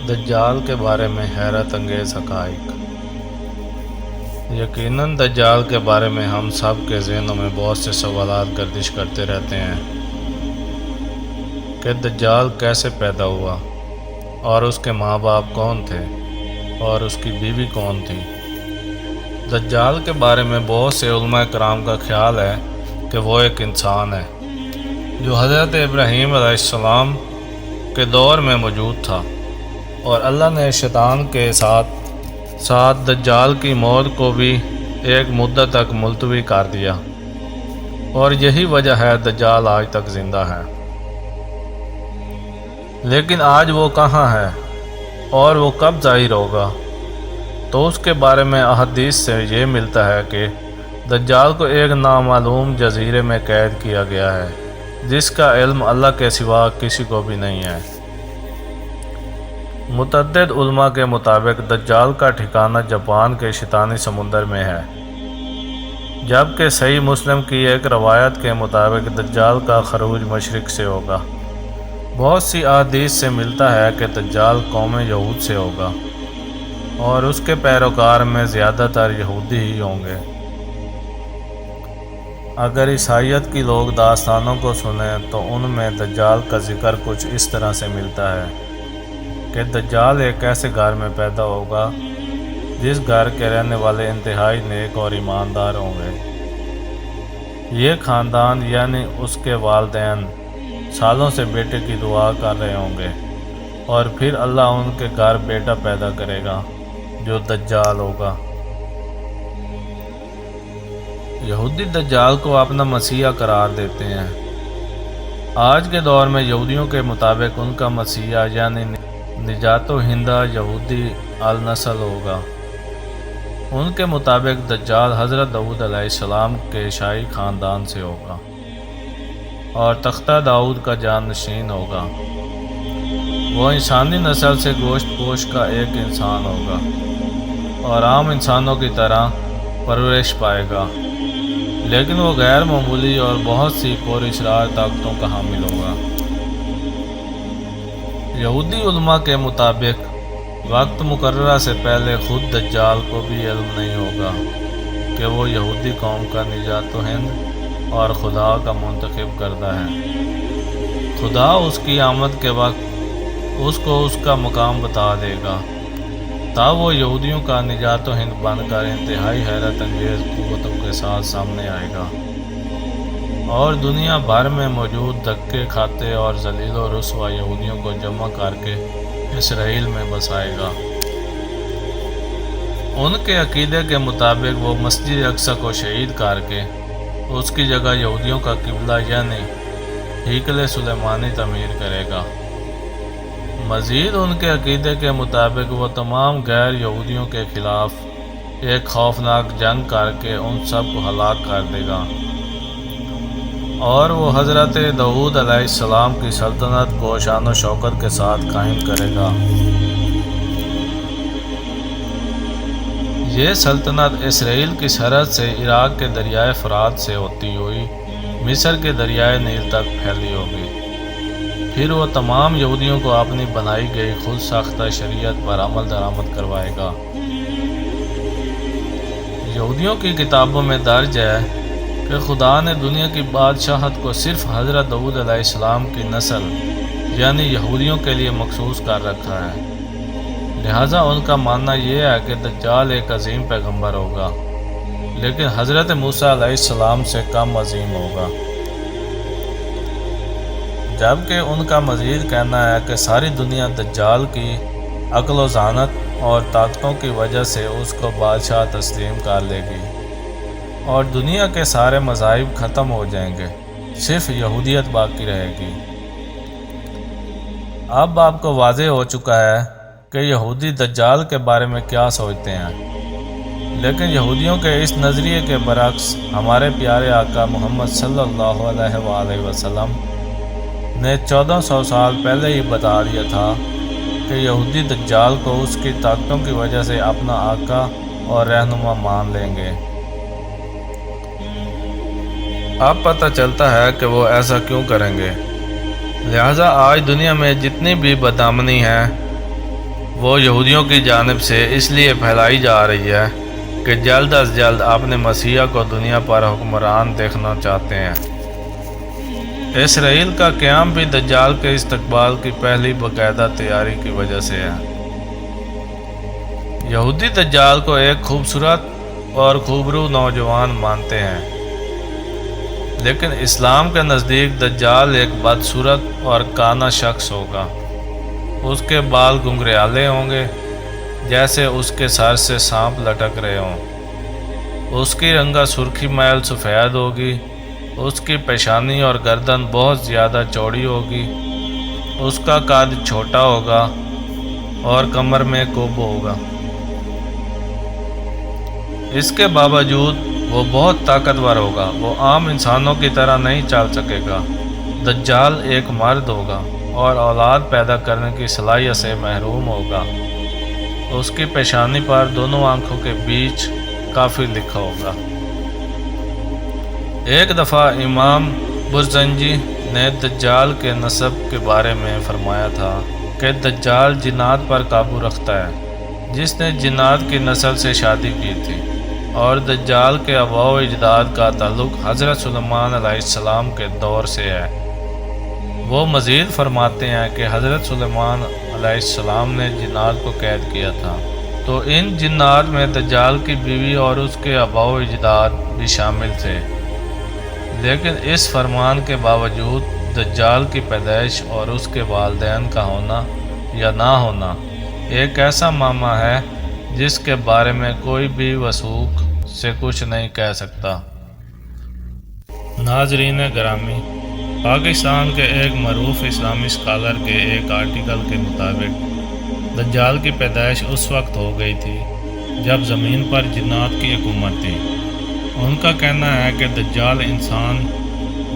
دجال کے بارے میں حیرت انگیز حقائق۔ یقیناً دجال کے بارے میں ہم سب کے ذہنوں میں بہت سے سوالات گردش کرتے رہتے ہیں کہ دجال کیسے پیدا ہوا، اور اس کے ماں باپ کون تھے، اور اس کی بیوی کون تھی۔ دجال کے بارے میں بہت سے علماء کرام کا خیال ہے کہ وہ ایک انسان ہے جو حضرت ابراہیم علیہ السلام کے دور میں موجود تھا، اور اللہ نے شیطان کے ساتھ دجال کی موت کو بھی ایک مدت تک ملتوی کر دیا، اور یہی وجہ ہے دجال آج تک زندہ ہے۔ لیکن آج وہ کہاں ہے اور وہ کب ظاہر ہوگا؟ تو اس کے بارے میں احادیث سے یہ ملتا ہے کہ دجال کو ایک نامعلوم جزیرے میں قید کیا گیا ہے جس کا علم اللہ کے سوا کسی کو بھی نہیں ہے۔ متعدد علماء کے مطابق دجال کا ٹھکانہ جاپان کے شیطانی سمندر میں ہے، جبکہ صحیح مسلم کی ایک روایت کے مطابق دجال کا خروج مشرق سے ہوگا۔ بہت سی احادیث سے ملتا ہے کہ دجال قوم یہود سے ہوگا، اور اس کے پیروکار میں زیادہ تر یہودی ہی ہوں گے۔ اگر عیسائیت کی لوگ داستانوں کو سنیں تو ان میں دجال کا ذکر کچھ اس طرح سے ملتا ہے کہ دجال ایک ایسے گھر میں پیدا ہوگا جس گھر کے رہنے والے انتہائی نیک اور ایماندار ہوں گے۔ یہ خاندان یعنی اس کے والدین سالوں سے بیٹے کی دعا کر رہے ہوں گے، اور پھر اللہ ان کے گھر بیٹا پیدا کرے گا جو دجال ہوگا۔ یہودی دجال کو اپنا مسیحا قرار دیتے ہیں۔ آج کے دور میں یہودیوں کے مطابق ان کا مسیحا یعنی نجات و ہندہ یہودی النسل ہوگا۔ ان کے مطابق دجال حضرت داؤد علیہ السلام کے شاہی خاندان سے ہوگا اور تختہ داؤد کا جانشین ہوگا۔ وہ انسانی نسل سے گوشت پوش کا ایک انسان ہوگا اور عام انسانوں کی طرح پرورش پائے گا، لیکن وہ غیر معمولی اور بہت سی پراسرار طاقتوں کا حامل ہوگا۔ یہودی علماء کے مطابق وقت مقررہ سے پہلے خود دجال کو بھی علم نہیں ہوگا کہ وہ یہودی قوم کا نجات و ہند اور خدا کا منتخب کردہ ہے۔ خدا اس کی آمد کے وقت اس کو اس کا مقام بتا دے گا، تب وہ یہودیوں کا نجات و ہند بن کر انتہائی حیرت انگیز قوتوں کے ساتھ سامنے آئے گا، اور دنیا بھر میں موجود دھکے کھاتے اور ذلیل و رسوا یہودیوں کو جمع کر کے اسرائیل میں بسائے گا۔ ان کے عقیدے کے مطابق وہ مسجد اقصی کو شہید کر کے اس کی جگہ یہودیوں کا قبلہ یعنی ہیکل سلیمانی تعمیر کرے گا۔ مزید ان کے عقیدے کے مطابق وہ تمام غیر یہودیوں کے خلاف ایک خوفناک جنگ کر کے ان سب کو ہلاک کر دے گا، اور وہ حضرت داؤد علیہ السلام کی سلطنت کو شان و شوکت کے ساتھ قائم کرے گا۔ یہ سلطنت اسرائیل کی سرحد سے عراق کے دریائے فرات سے ہوتی ہوئی مصر کے دریائے نیل تک پھیلی ہوگی۔ پھر وہ تمام یہودیوں کو اپنی بنائی گئی خود ساختہ شریعت پر عمل درآمد کروائے گا۔ یہودیوں کی کتابوں میں درج ہے کہ خدا نے دنیا کی بادشاہت کو صرف حضرت داؤد علیہ السلام کی نسل یعنی یہودیوں کے لیے مخصوص کر رکھا ہے، لہٰذا ان کا ماننا یہ ہے کہ دجال ایک عظیم پیغمبر ہوگا، لیکن حضرت موسیٰ علیہ السلام سے کم عظیم ہوگا۔ جبکہ ان کا مزید کہنا ہے کہ ساری دنیا دجال کی عقل و ذہانت اور طاقتوں کی وجہ سے اس کو بادشاہ تسلیم کر لے گی، اور دنیا کے سارے مذاہب ختم ہو جائیں گے، صرف یہودیت باقی رہے گی۔ اب آپ کو واضح ہو چکا ہے کہ یہودی دجال کے بارے میں کیا سوچتے ہیں، لیکن یہودیوں کے اس نظریے کے برعکس ہمارے پیارے آقا محمد صلی اللہ علیہ وآلہ وسلم نے 1400 سال پہلے ہی بتا دیا تھا کہ یہودی دجال کو اس کی طاقتوں کی وجہ سے اپنا آقا اور رہنما مان لیں گے۔ اب پتہ چلتا ہے کہ وہ ایسا کیوں کریں گے۔ لہٰذا آج دنیا میں جتنی بھی بدامنی ہے وہ یہودیوں کی جانب سے اس لیے پھیلائی جا رہی ہے کہ جلد از جلد اپنے مسیح کو دنیا پر حکمران دیکھنا چاہتے ہیں۔ اسرائیل کا قیام بھی دجال کے استقبال کی پہلی باقاعدہ تیاری کی وجہ سے ہے۔ یہودی دجال کو ایک خوبصورت اور خوبرو نوجوان مانتے ہیں، لیکن اسلام کے نزدیک دجال ایک بدصورت اور کانا شخص ہوگا۔ اس کے بال گھنگریالے ہوں گے جیسے اس کے سر سے سانپ لٹک رہے ہوں۔ اس کی رنگا سرخی میل سفید ہوگی۔ اس کی پیشانی اور گردن بہت زیادہ چوڑی ہوگی۔ اس کا قد چھوٹا ہوگا اور کمر میں کوب ہوگا۔ اس کے باوجود وہ بہت طاقتور ہوگا۔ وہ عام انسانوں کی طرح نہیں چل سکے گا۔ دجال ایک مرد ہوگا اور اولاد پیدا کرنے کی صلاحیت سے محروم ہوگا۔ اس کی پیشانی پر دونوں آنکھوں کے بیچ کافر لکھا ہوگا۔ ایک دفعہ امام برزنجی نے دجال کے نسب کے بارے میں فرمایا تھا کہ دجال جنات پر قابو رکھتا ہے، جس نے جنات کی نسل سے شادی کی تھی، اور دجال کے آباء و اجداد کا تعلق حضرت سلیمان علیہ السلام کے دور سے ہے۔ وہ مزید فرماتے ہیں کہ حضرت سلیمان علیہ السلام نے جنات کو قید کیا تھا، تو ان جنات میں دجال کی بیوی اور اس کے آباء و اجداد بھی شامل تھے۔ لیکن اس فرمان کے باوجود دجال کی پیدائش اور اس کے والدین کا ہونا یا نہ ہونا ایک ایسا معمہ ہے جس کے بارے میں کوئی بھی وثوق سے کچھ نہیں کہہ سکتا۔ ناظرین گرامی، پاکستان کے ایک معروف اسلامی اسکالر کے ایک آرٹیکل کے مطابق دجال کی پیدائش اس وقت ہو گئی تھی جب زمین پر جنات کی حکومت تھی۔ ان کا کہنا ہے کہ دجال انسان،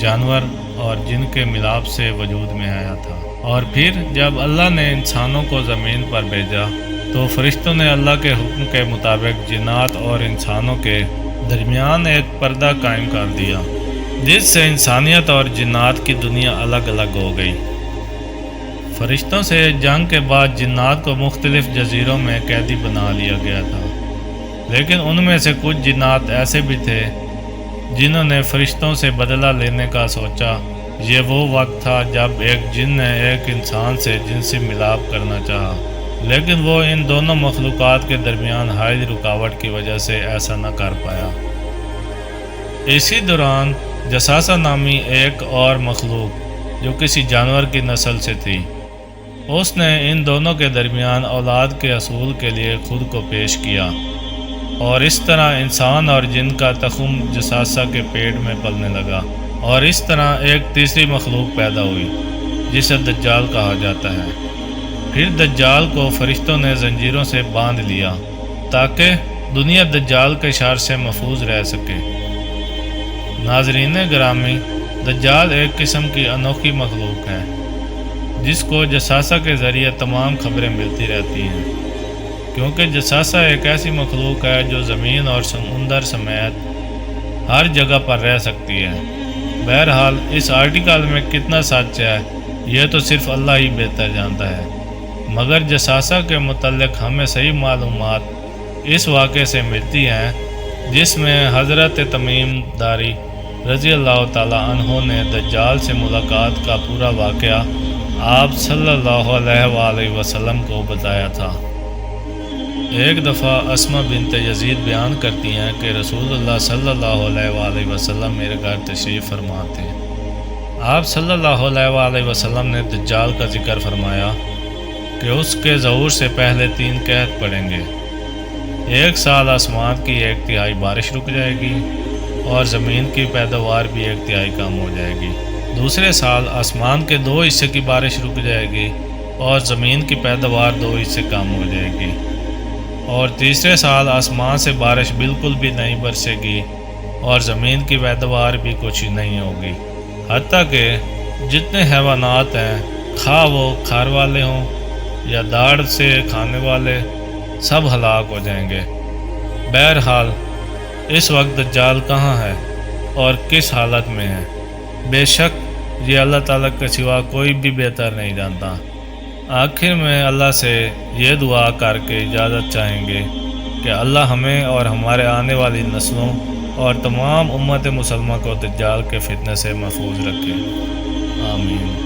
جانور اور جن کے ملاپ سے وجود میں آیا تھا، اور پھر جب اللہ نے انسانوں کو زمین پر بھیجا تو فرشتوں نے اللہ کے حکم کے مطابق جنات اور انسانوں کے درمیان ایک پردہ قائم کر دیا، جس سے انسانیت اور جنات کی دنیا الگ الگ ہو گئی۔ فرشتوں سے جنگ کے بعد جنات کو مختلف جزیروں میں قیدی بنا لیا گیا تھا، لیکن ان میں سے کچھ جنات ایسے بھی تھے جنہوں نے فرشتوں سے بدلہ لینے کا سوچا۔ یہ وہ وقت تھا جب ایک جن نے ایک انسان سے جنسی ملاپ کرنا چاہا، لیکن وہ ان دونوں مخلوقات کے درمیان حائل رکاوٹ کی وجہ سے ایسا نہ کر پایا۔ اسی دوران جساسہ نامی ایک اور مخلوق جو کسی جانور کی نسل سے تھی، اس نے ان دونوں کے درمیان اولاد کے حصول کے لیے خود کو پیش کیا، اور اس طرح انسان اور جن کا تخم جساسہ کے پیٹ میں پلنے لگا، اور اس طرح ایک تیسری مخلوق پیدا ہوئی جسے دجال کہا جاتا ہے۔ پھر دجال کو فرشتوں نے زنجیروں سے باندھ لیا تاکہ دنیا دجال کے شر سے محفوظ رہ سکے۔ ناظرین گرامی، دجال ایک قسم کی انوکھی مخلوق ہے جس کو جساسہ کے ذریعے تمام خبریں ملتی رہتی ہیں، کیونکہ جساسہ ایک ایسی مخلوق ہے جو زمین اور سمندر سمیت ہر جگہ پر رہ سکتی ہے۔ بہرحال اس آرٹیکل میں کتنا سچ ہے یہ تو صرف اللہ ہی بہتر جانتا ہے، مگر جساسہ کے متعلق ہمیں صحیح معلومات اس واقعے سے ملتی ہیں جس میں حضرت تمیم داری رضی اللہ تعالیٰ عنہ نے دجال سے ملاقات کا پورا واقعہ آپ صلی اللہ علیہ وآلہ وسلم کو بتایا تھا۔ ایک دفعہ اسماء بنت یزید بیان کرتی ہیں کہ رسول اللہ صلی اللہ علیہ وآلہ وسلم میرے گھر تشریف فرما تھے۔ آپ صلی اللہ علیہ وآلہ وسلم نے دجال کا ذکر فرمایا کہ اس کے ظہور سے پہلے 3 قحط پڑیں گے۔ 1 سال آسمان کی 1/3 بارش رک جائے گی اور زمین کی پیداوار بھی 1/3 کم ہو جائے گی۔ دوسرے سال آسمان کے 2 حصے کی بارش رک جائے گی اور زمین کی پیداوار 2 حصے کم ہو جائے گی، اور تیسرے سال آسمان سے بارش بالکل بھی نہیں برسے گی اور زمین کی پیداوار بھی کچھ نہیں ہوگی، حتیٰ کہ جتنے حیوانات ہیں، خواہ وہ کھار والے ہوں یا داڑھ سے کھانے والے، سب ہلاک ہو جائیں گے۔ بہرحال اس وقت دجال کہاں ہے اور کس حالت میں ہے، بے شک یہ اللہ تعالیٰ کے سوا کوئی بھی بہتر نہیں جانتا۔ آخر میں اللہ سے یہ دعا کر کے اجازت چاہیں گے کہ اللہ ہمیں اور ہمارے آنے والی نسلوں اور تمام امت مسلمہ کو دجال کے فتنے سے محفوظ رکھے۔ آمین۔